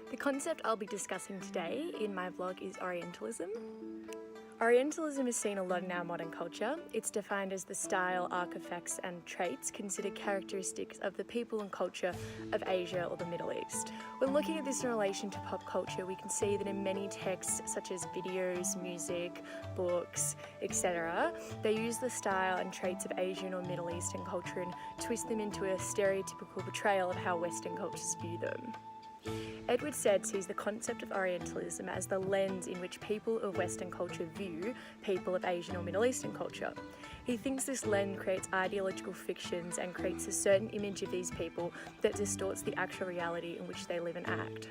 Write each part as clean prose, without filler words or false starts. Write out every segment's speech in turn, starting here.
The concept I'll be discussing today in my vlog is Orientalism. Orientalism is seen a lot in our modern culture. It's defined as the style, artifacts and traits considered characteristics of the people and culture of Asia or the Middle East. When looking at this in relation to pop culture, we can see that in many texts such as videos, music, books, etc., they use the style and traits of Asian or Middle Eastern culture and twist them into a stereotypical portrayal of how Western cultures view them. Edward Said sees the concept of Orientalism as the lens in which people of Western culture view people of Asian or Middle Eastern culture. He thinks this lens creates ideological fictions and creates a certain image of these people that distorts the actual reality in which they live and act.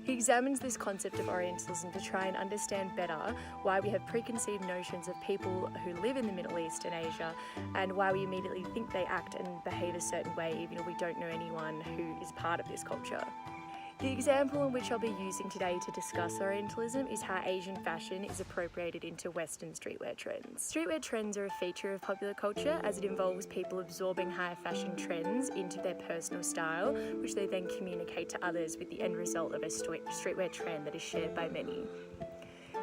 He examines this concept of Orientalism to try and understand better why we have preconceived notions of people who live in the Middle East and Asia, and why we immediately think they act and behave a certain way even if we don't know anyone who is part of this culture. The example in which I'll be using today to discuss Orientalism is how Asian fashion is appropriated into Western streetwear trends. Streetwear trends are a feature of popular culture as it involves people absorbing higher fashion trends into their personal style, which they then communicate to others with the end result of a streetwear trend that is shared by many.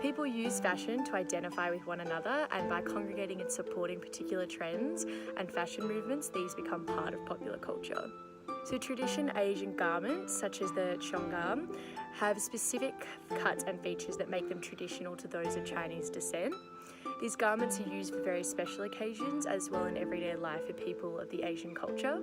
People use fashion to identify with one another, and by congregating and supporting particular trends and fashion movements, these become part of popular culture. So traditional Asian garments, such as the chonggam, have specific cuts and features that make them traditional to those of Chinese descent. These garments are used for very special occasions as well in everyday life for people of the Asian culture.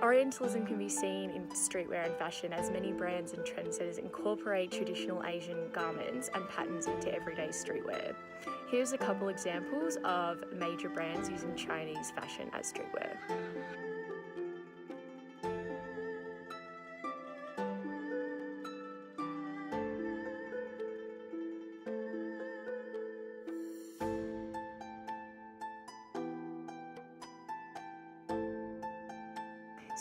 Orientalism can be seen in streetwear and fashion as many brands and trendsetters incorporate traditional Asian garments and patterns into everyday streetwear. Here's a couple examples of major brands using Chinese fashion as streetwear.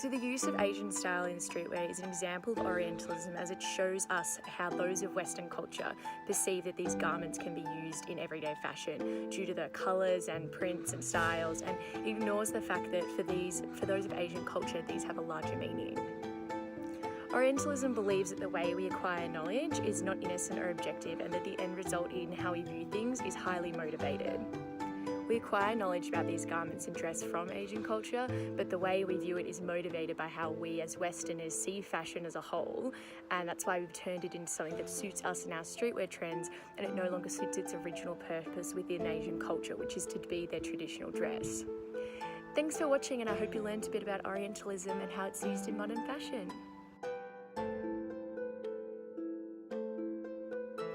So the use of Asian style in streetwear is an example of Orientalism as it shows us how those of Western culture perceive that these garments can be used in everyday fashion due to the colours and prints and styles, and ignores the fact that for those of Asian culture, these have a larger meaning. Orientalism believes that the way we acquire knowledge is not innocent or objective, and that the end result in how we view things is highly motivated. We acquire knowledge about these garments and dress from Asian culture, but the way we view it is motivated by how we as Westerners see fashion as a whole, and that's why we've turned it into something that suits us in our streetwear trends, and it no longer suits its original purpose within Asian culture, which is to be their traditional dress. Thanks for watching, and I hope you learned a bit about Orientalism and how it's used in modern fashion.